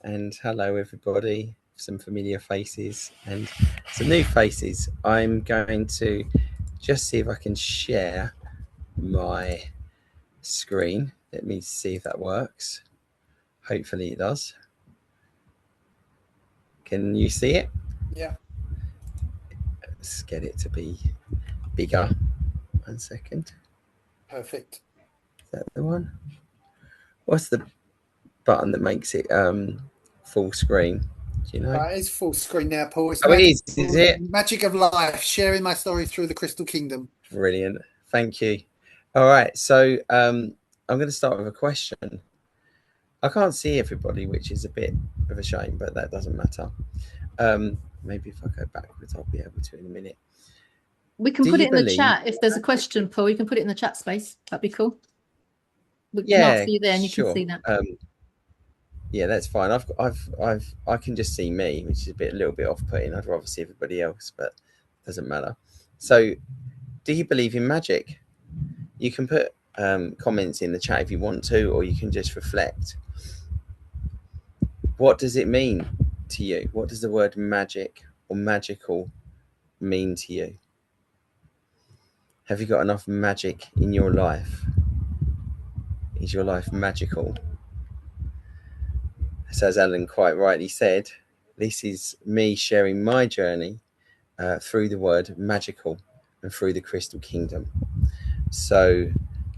and hello everybody. Some familiar faces and some new faces. I'm going to just see if I can share my screen. Let me see if that works. Hopefully it does. Can you see it? Yeah. Let's get it to be bigger. 1 second. Perfect. Is that the one? What's the button that makes it full screen? Do you know? It's full screen now, Paul. It's Oh, it is it? Magic of life, sharing my story through the Crystal Kingdom. Brilliant. Thank you. All right. So I'm going to start with a question. I can't see everybody, which is a bit of a shame, but that doesn't matter. Maybe if I go backwards, I'll be able to in a minute. We can put it in the chat. If there's a question, Paul, you can put it in the chat space. That'd be cool. We can see you there and you can see that. Yeah, that's fine. I can just see me, which is a little bit off-putting. I'd rather see everybody else, but it doesn't matter. So, do you believe in magic? You can put comments in the chat if you want to, or you can just reflect. What does it mean to you? What does the word magic or magical mean to you? Have you got enough magic in your life? Is your life magical? So as Alan quite rightly said, this is me sharing my journey through the word magical and through the Crystal Kingdom. So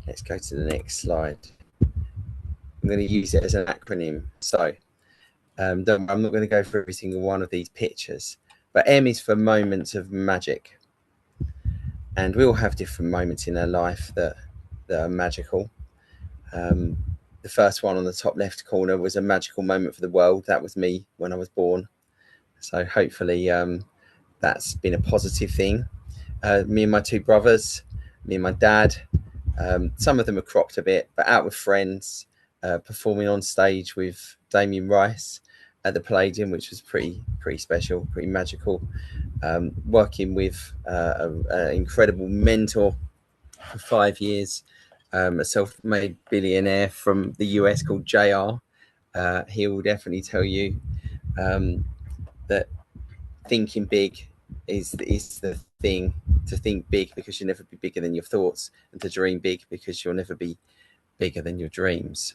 let's go to the next slide. I'm going to use it as an acronym. So I'm not going to go through every single one of these pictures, but M is for moments of magic. And we all have different moments in our life that are magical. The first one on the top left corner was a magical moment for the world. That was me when I was born. So hopefully that's been a positive thing. Me and my two brothers, me and my dad, some of them are cropped a bit, but out with friends, performing on stage with Damien Rice at the Palladium, which was pretty special, pretty magical. Working with an incredible mentor for 5 years, a self-made billionaire from the US called JR. He will definitely tell you that thinking big is the thing. To think big because you'll never be bigger than your thoughts, and to dream big because you'll never be bigger than your dreams.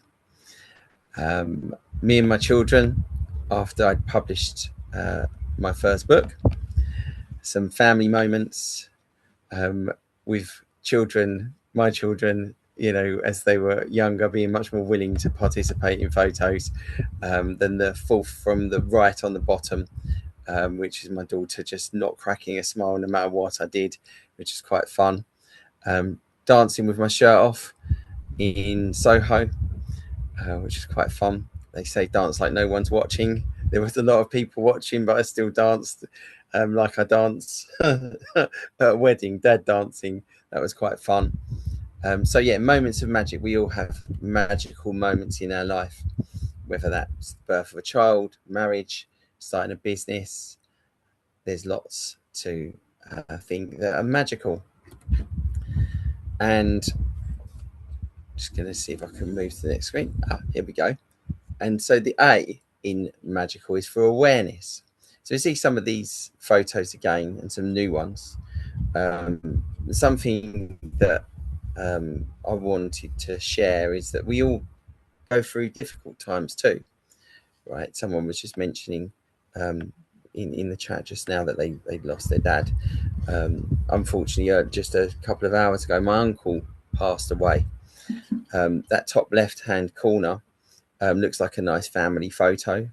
Me and my children, after I'd published my first book, some family moments with children, my children, you know, as they were younger, being much more willing to participate in photos than the fourth from the right on the bottom, which is my daughter just not cracking a smile no matter what I did, which is quite fun. Dancing with my shirt off in Soho, which is quite fun. They say dance like no one's watching. There was a lot of people watching, but I still danced like I dance at a wedding, dad dancing. That was quite fun. So yeah, moments of magic. We all have magical moments in our life, whether that's the birth of a child, marriage, starting a business. There's lots to think that are magical. And just going to see if I can move to the next screen. Here we go. And so the A in magical is for awareness. So you see some of these photos again and some new ones. Something that I wanted to share is that we all go through difficult times too, right? Someone was just mentioning in the chat just now that they lost their dad. Unfortunately, just a couple of hours ago, my uncle passed away. That top left-hand corner looks like a nice family photo.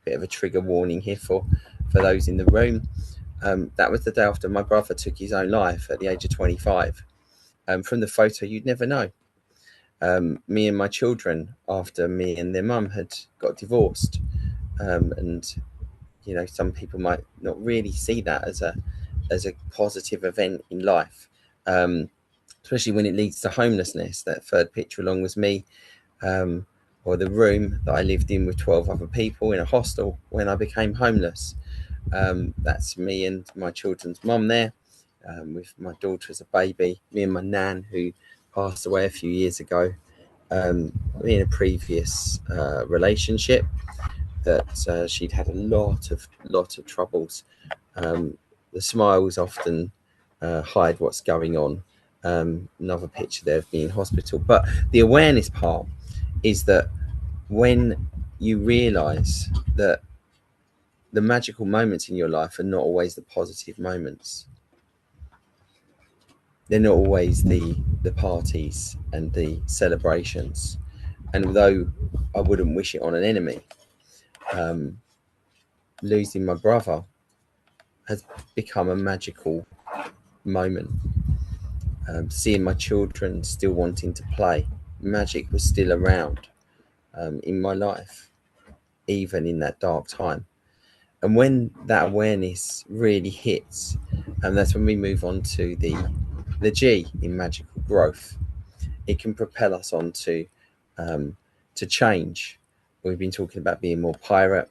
Bit of a trigger warning here for those in the room. That was the day after my brother took his own life at the age of 25. From the photo, you'd never know. Me and my children, after me and their mum had got divorced, and you know, some people might not really see that as a positive event in life, especially when it leads to homelessness. That third picture along was me, or the room that I lived in with 12 other people in a hostel when I became homeless. That's me and my children's mum there, with my daughter as a baby, me and my nan who passed away a few years ago, in a previous relationship. that she'd had a lot of troubles. The smiles often hide what's going on. Another picture there of being in hospital. But the awareness part is that when you realize that the magical moments in your life are not always the positive moments. They're not always the parties and the celebrations. And although I wouldn't wish it on an enemy, losing my brother has become a magical moment. Seeing my children still wanting to play, magic was still around in my life, even in that dark time. And when that awareness really hits, and that's when we move on to the G in magical growth. It can propel us on to change. We've been talking about being more pirate,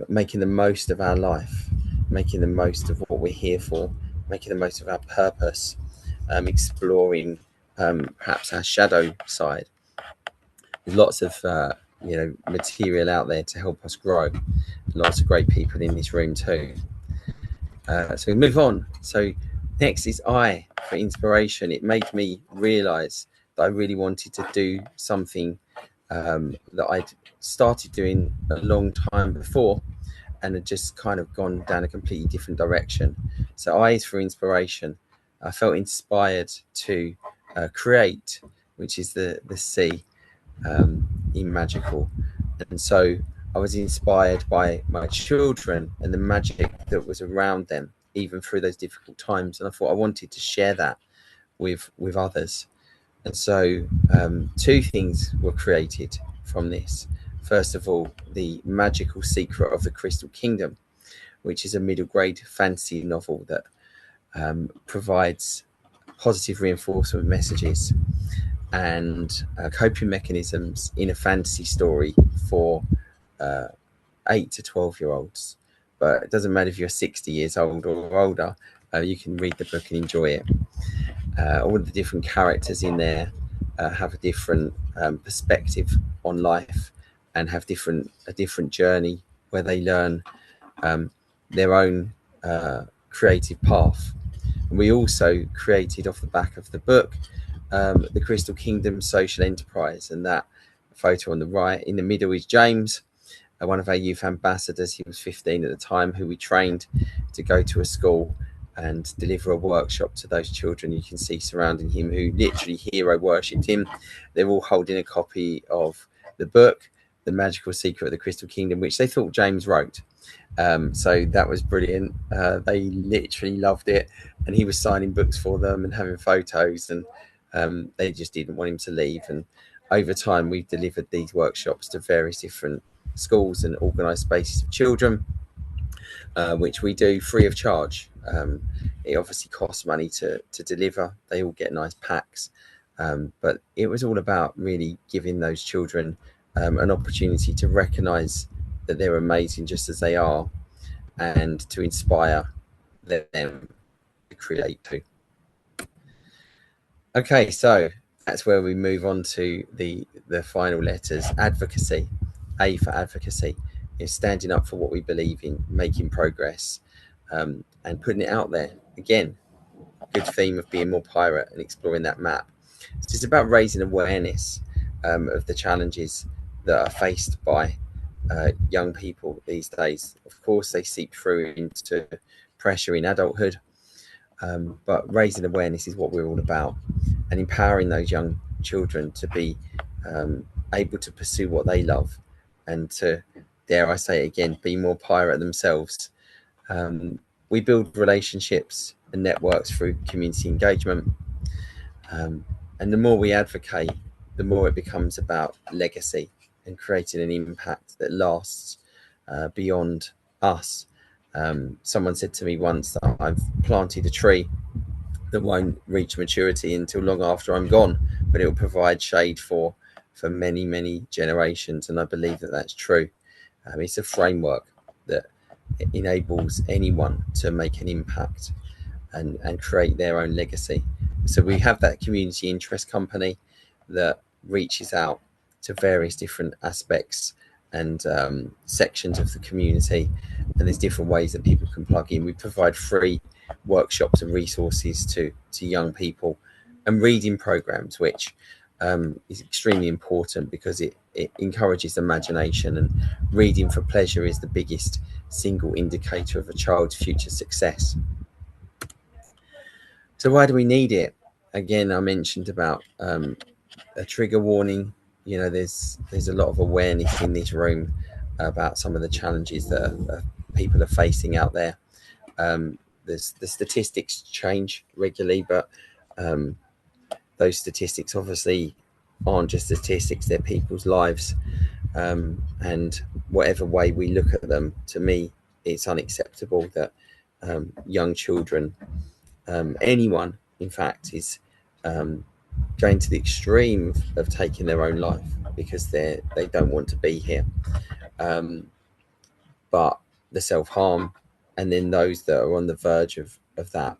making the most of our life, making the most of what we're here for, making the most of our purpose, exploring perhaps our shadow side. There's lots of material out there to help us grow. Lots of great people in this room too. So we move on. So next is I for inspiration. It made me realize that I really wanted to do something that I'd started doing a long time before and had just kind of gone down a completely different direction. So I is for inspiration. I felt inspired to create, which is the C in magical. And so I was inspired by my children and the magic that was around them, even through those difficult times. And I thought I wanted to share that with others. And so two things were created from this. First of all, the magical secret of the Crystal Kingdom, which is a middle grade fantasy novel that provides positive reinforcement messages and coping mechanisms in a fantasy story for 8 to 12-year-olds. But it doesn't matter if you're 60 years old or older, you can read the book and enjoy it. All of the different characters in there have a different perspective on life and have a different journey where they learn their own creative path. And we also created off the back of the book the Crystal Kingdom social enterprise, and that photo on the right in the middle is James, one of our youth ambassadors. He was 15 at the time, who we trained to go to a school and deliver a workshop to those children you can see surrounding him, who literally hero worshipped him. They're all holding a copy of the book, The Magical Secret of the Crystal Kingdom, which they thought James wrote. So that was brilliant. They literally loved it, and he was signing books for them and having photos, and they just didn't want him to leave. And over time, we've delivered these workshops to various different schools and organised spaces of children, which we do free of charge. It obviously costs money to deliver. They all get nice packs, but it was all about really giving those children an opportunity to recognise that they're amazing just as they are, and to inspire them to create too. Okay, so that's where we move on to the final letters. Advocacy. A for advocacy is standing up for what we believe in, making progress, and putting it out there. Again, good theme of being more pirate and exploring that map. It's about raising awareness of the challenges that are faced by young people these days. Of course, they seep through into pressure in adulthood, but raising awareness is what we're all about, and empowering those young children to be able to pursue what they love and to, dare I say it again, be more pirate themselves. We build relationships and networks through community engagement, and the more we advocate, the more it becomes about legacy and creating an impact that lasts beyond us. Someone said to me once that I've planted a tree that won't reach maturity until long after I'm gone, but it will provide shade for many, many generations. And I believe that that's true. It's a framework that enables anyone to make an impact and create their own legacy. So we have that community interest company that reaches out to various different aspects sections of the community, and there's different ways that people can plug in. We provide free workshops and resources to young people, and reading programs, which is extremely important because it encourages imagination, and reading for pleasure is the biggest single indicator of a child's future success. So why do we need it? Again, I mentioned about a trigger warning. You know, there's a lot of awareness in this room about some of the challenges that people are facing out there. The statistics change regularly, but those statistics obviously aren't just statistics, they're people's lives. And whatever way we look at them, to me, it's unacceptable that young children, anyone, in fact, is going to the extreme of taking their own life because they don't want to be here. But the self-harm, and then those that are on the verge of that,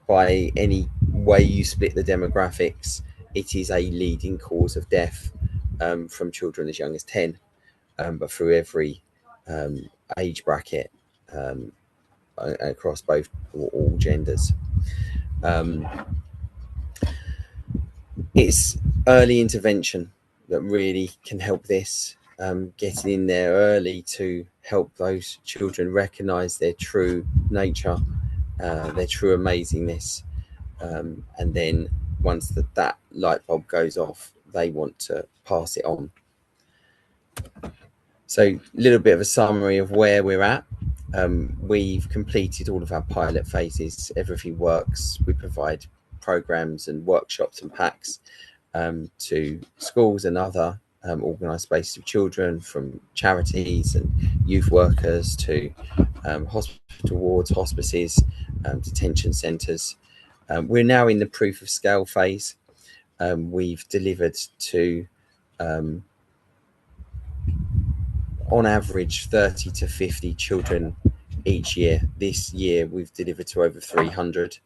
by any way you split the demographics, it is a leading cause of death from children as young as 10, but through every age bracket across both or all genders. It's early intervention that really can help this, getting in there early to help those children recognize their true nature, their true amazingness, and then once that light bulb goes off, they want to pass it on. So a little bit of a summary of where we're at. We've completed all of our pilot phases. Everything works. We provide programs and workshops and packs to schools and other organised spaces of children, from charities and youth workers to hospital wards, hospices, detention centres. We're now in the proof of scale phase. We've delivered to on average 30 to 50 children each year. This year we've delivered to over 300,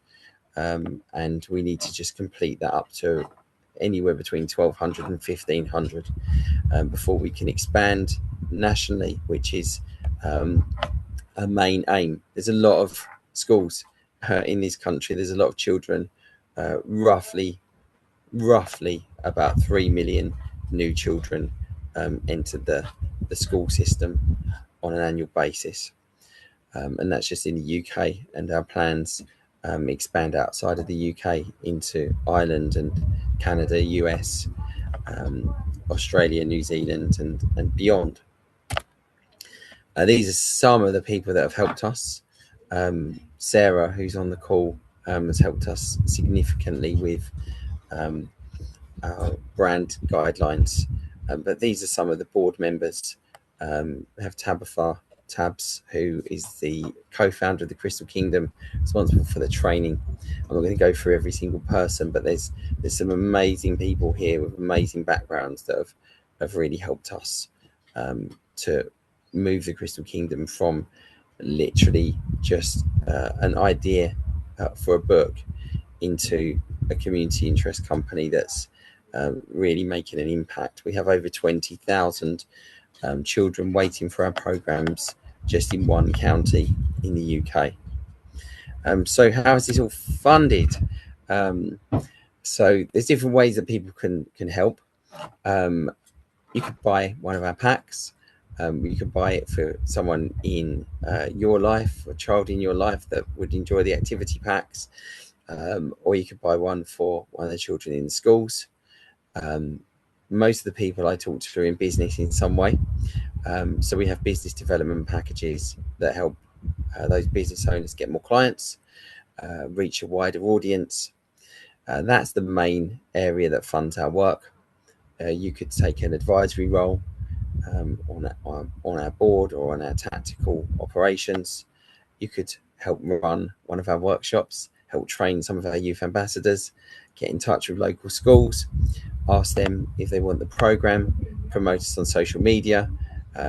and we need to just complete that up to anywhere between 1,200 and 1,500 before we can expand nationally, which is a main aim. There's a lot of schools in this country. There's a lot of children, roughly about 3 million new children enter the school system on an annual basis, and that's just in the UK, and our plans expand outside of the UK into Ireland and Canada, US, Australia, New Zealand, and beyond. These are some of the people that have helped us. Sarah, who's on the call, has helped us significantly with our brand guidelines, but these are some of the board members. We have Tabs, who is the co-founder of the Crystal Kingdom, responsible for the training. I'm not going to go through every single person, but there's some amazing people here with amazing backgrounds that have really helped us to move the Crystal Kingdom from literally just an idea for a book into a community interest company that's really making an impact. We have over 20,000 children waiting for our programs just in one county in the UK. So how is this all funded? So there's different ways that people can help. You could buy one of our packs. You could buy it for someone in your life, a child in your life that would enjoy the activity packs, or you could buy one for one of the children in the schools. Most of the people I talk to are in business in some way. So we have business development packages that help those business owners get more clients, reach a wider audience. That's the main area that funds our work. You could take an advisory role on our board or on our tactical operations. You could help run one of our workshops, help train some of our youth ambassadors, get in touch with local schools, ask them if they want the program, promote us on social media.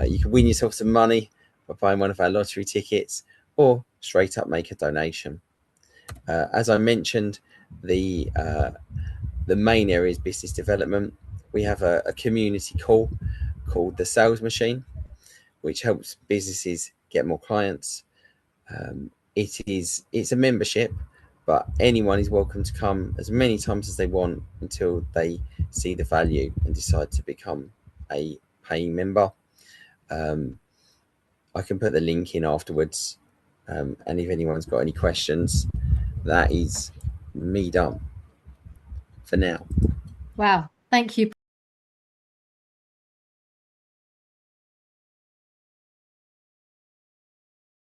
You can win yourself some money by buying one of our lottery tickets, or straight up make a donation. As I mentioned, the main area is business development. We have a community call called the Sales Machine, which helps businesses get more clients. It's a membership, but anyone is welcome to come as many times as they want until they see the value and decide to become a paying member. I can put the link in afterwards, and if anyone's got any questions, that is me done for now. Wow, thank you.